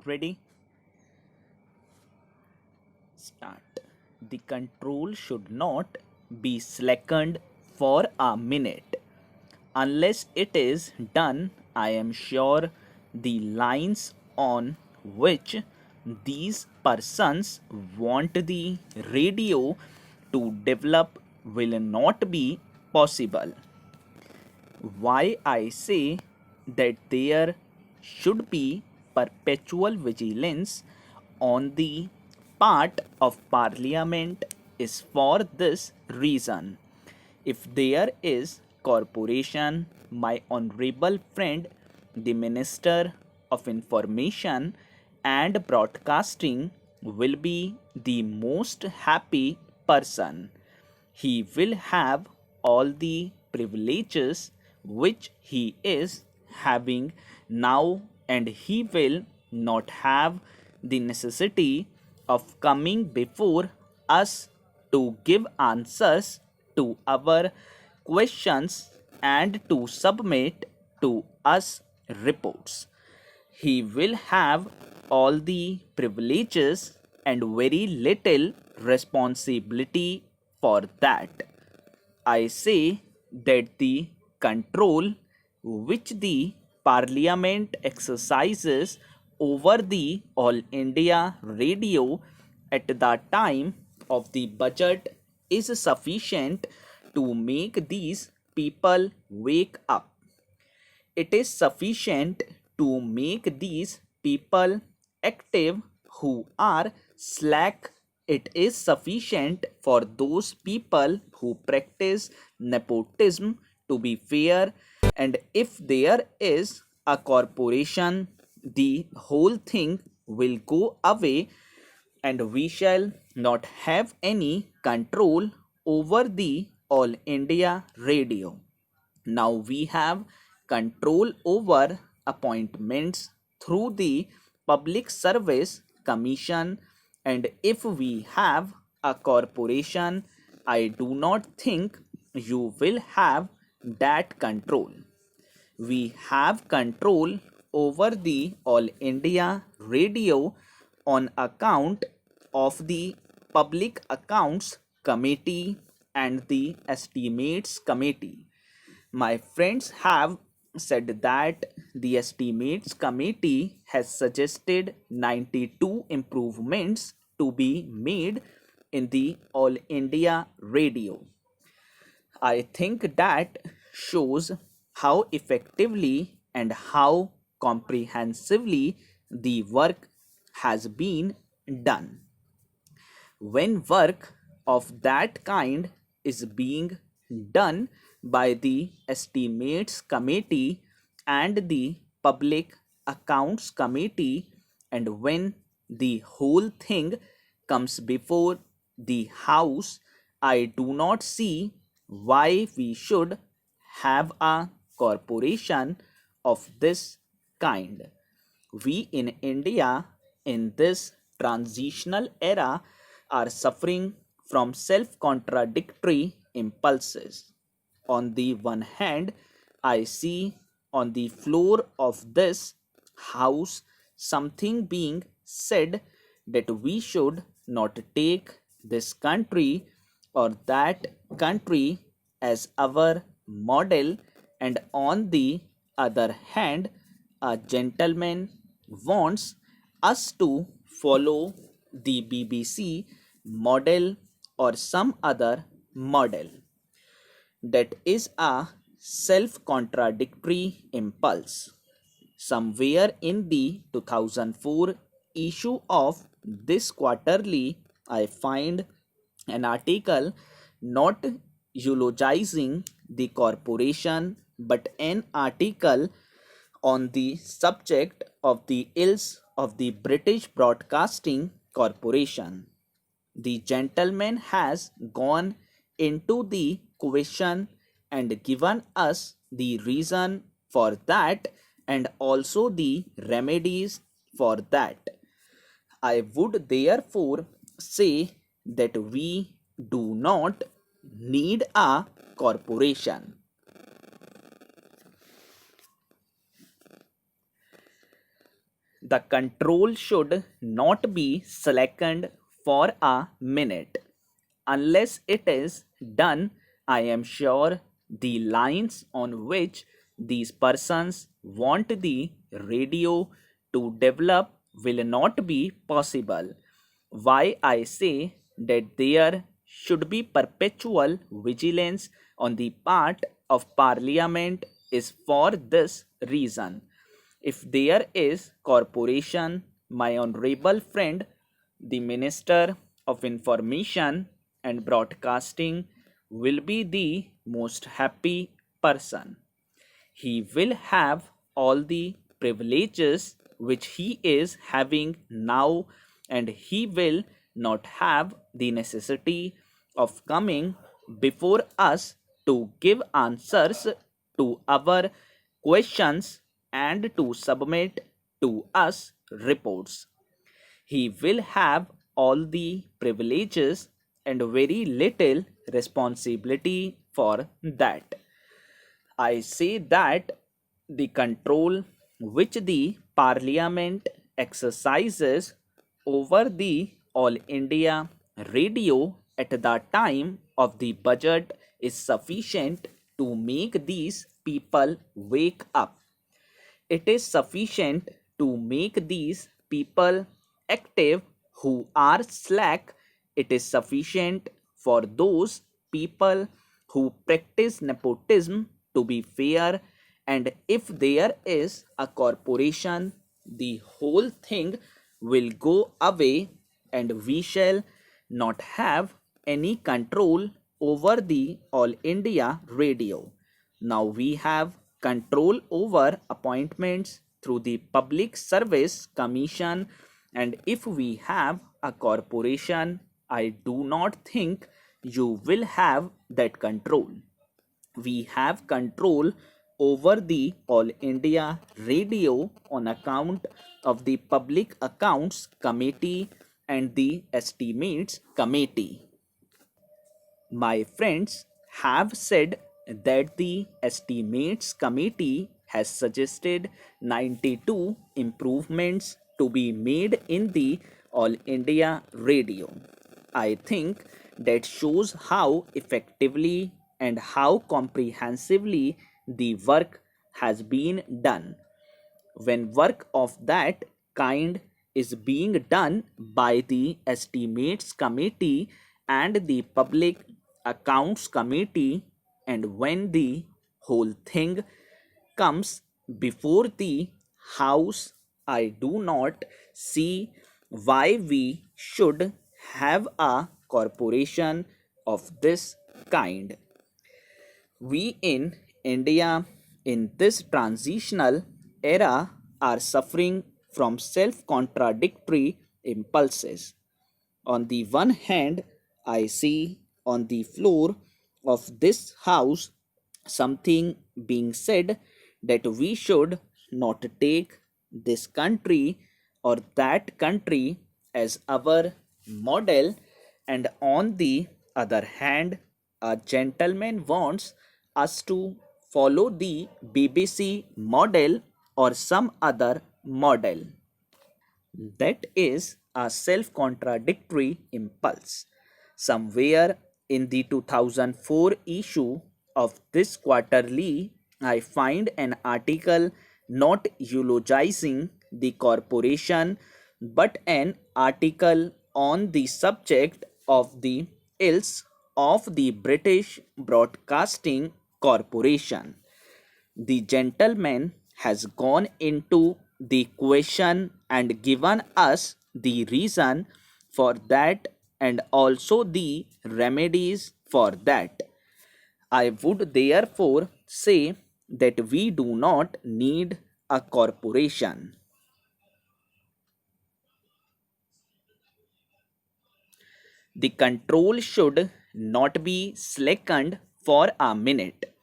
Ready? Start. The control should not be slackened for a minute. Unless it is done, I am sure the lines on which these persons want the radio to develop will not be possible. Why I say that there should be perpetual vigilance on the part of Parliament is for this reason. If there is corporation, my honorable friend, the Minister of Information and Broadcasting will be the most happy person. He will have all the privileges which he is having now, and he will not have the necessity of coming before us to give answers to our questions and to submit to us reports. He will have all the privileges and very little responsibility for that. I say that the control which the Parliament exercises over the All India Radio at the time of the budget is sufficient to make these people wake up. It is sufficient to make these people active who are slack. It is sufficient for those people who practice nepotism to be fair. And if there is a corporation, the whole thing will go away and we shall not have any control over the All India Radio. Now we have control over appointments through the Public Service Commission, and if we have a corporation, I do not think you will have that control. We have control over the All India Radio on account of the Public Accounts Committee and the Estimates Committee. My friends have said that the Estimates Committee has suggested 92 improvements to be made in the All India Radio. I think that shows how effectively and how comprehensively the work has been done. When work of that kind is being done by the Estimates Committee and the Public Accounts Committee, and when the whole thing comes before the House, I do not see why we should have a corporation of this kind. We in India in this transitional era are suffering from self contradictory impulses. On the one hand, I see on the floor of this house something being said that we should not take this country or that country as our model, and on the other hand, a gentleman wants us to follow the BBC model or some other model. That is a self contradictory impulse. Somewhere in the 2004 issue of this quarterly, I find an article not eulogizing the corporation but an article on the subject of the ills of the British Broadcasting Corporation. The gentleman has gone into the question and given us the reason for that and also the remedies for that. I would therefore say that we do not need a corporation. The control should not be slackened for a minute. Unless it is done, I am sure the lines on which these persons want the radio to develop will not be possible. Why I say that there should be perpetual vigilance on the part of Parliament is for this reason. If there is corporation, my honorable friend, the Minister of Information and Broadcasting will be the most happy person. He will have all the privileges which he is having now, and he will not have the necessity of coming before us to give answers to our questions and to submit to us reports. He will have all the privileges and very little responsibility for that. I say that the control which the Parliament exercises over the All India Radio at the time of the budget is sufficient to make these people wake up. It is sufficient to make these people active who are slack. It is sufficient for those people who practice nepotism to be fair. And if there is a corporation, the whole thing will go away and we shall not have any control over the All India Radio. Now we have control over appointments through the Public Service Commission, and if we have a corporation, I do not think you will have that control. We have control over the All India Radio on account of the Public Accounts Committee and the Estimates Committee. My friends have said that the Estimates Committee has suggested 92 improvements to be made in the All India Radio. I think that shows how effectively and how comprehensively the work has been done. When work of that kind is being done by the Estimates Committee and the Public Accounts Committee, and when the whole thing comes before the House, I do not see why we should have a corporation of this kind. We in India in this transitional era are suffering from self contradictory impulses. On the one hand, I see on the floor of this house something being said that we should not take this country or that country as our model, and on the other hand, a gentleman wants us to follow the BBC model or some other model. That is a self contradictory impulse. Somewhere in the 2004 issue of this quarterly, I find an article not eulogizing the corporation but an article on the subject of the ills of the British Broadcasting Corporation. The gentleman has gone into the question and given us the reason for that and also the remedies for that. I would therefore say that we do not need a corporation. The control should not be slackened for a minute.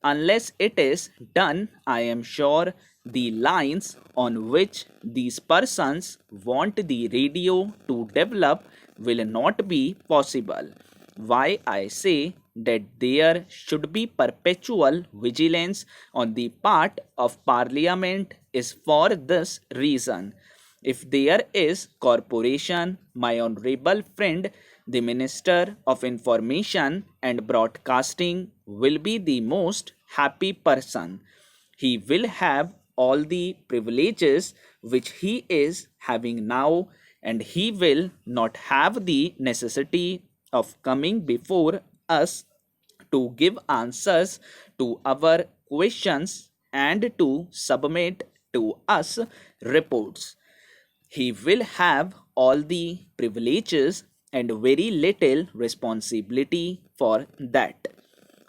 Unless it is done, I am sure the lines on which these persons want the radio to develop will not be possible. Why I say that there should be perpetual vigilance on the part of Parliament is for this reason. If there is corporation, my honorable friend, the Minister of Information and Broadcasting will be the most happy person. He will have all the privileges which he is having now, and he will not have the necessity of coming before us to give answers to our questions and to submit to us reports. He will have all the privileges and very little responsibility for that.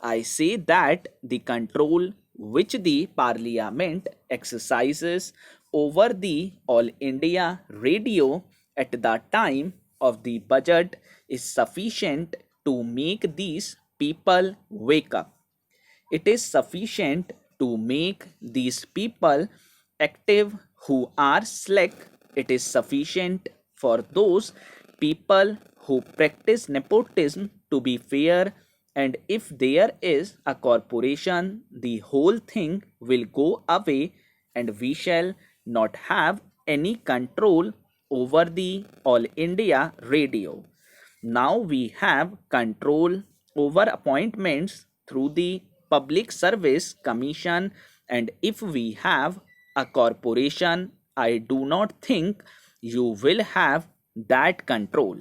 I say that the control which the Parliament exercises over the All India Radio at the time of the budget is sufficient to make these people wake up. It is sufficient to make these people active who are slack. It is sufficient for those people who practice nepotism to be fair, and if there is a corporation, the whole thing will go away and we shall not have any control over the All India Radio. Now we have control over appointments through the Public Service Commission, and if we have a corporation, I do not think you will have that control.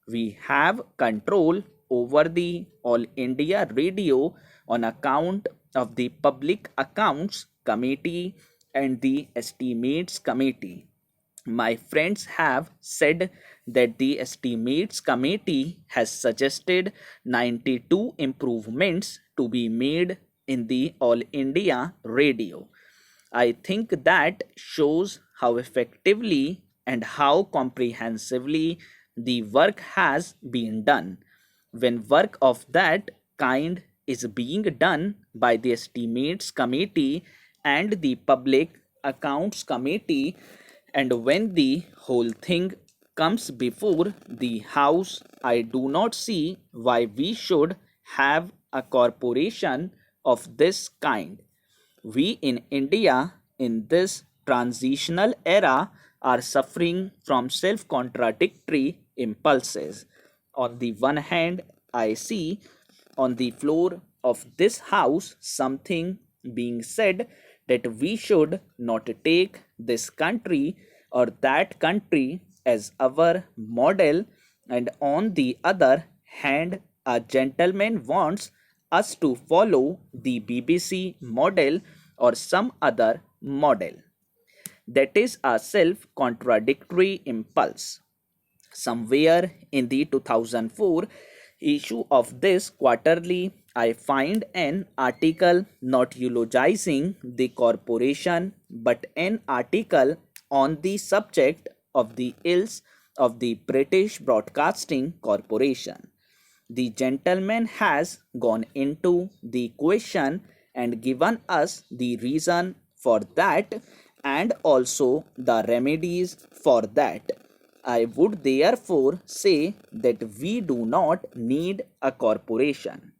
We have control over the All India Radio on account of the Public Accounts Committee and the Estimates Committee. My friends have said that the Estimates Committee has suggested 92 improvements to be made in the All India Radio. I think that shows how effectively and how comprehensively the work has been done. When work of that kind is being done by the Estimates Committee and the Public Accounts Committee, and when the whole thing comes before the House, I do not see why we should have a corporation of this kind. We in India in this transitional era are suffering from self contradictory impulses. On the one hand, I see on the floor of this house something being said that we should not take this country or that country as our model, and on the other hand, a gentleman wants us to follow the BBC model or some other model. That is a self contradictory impulse. Somewhere in the 2004 issue of this quarterly, I find an article not eulogizing the corporation but an article on the subject of the ills of the British Broadcasting Corporation. The gentleman has gone into the question and given us the reason for that and also the remedies for that. I would therefore say that we do not need a corporation.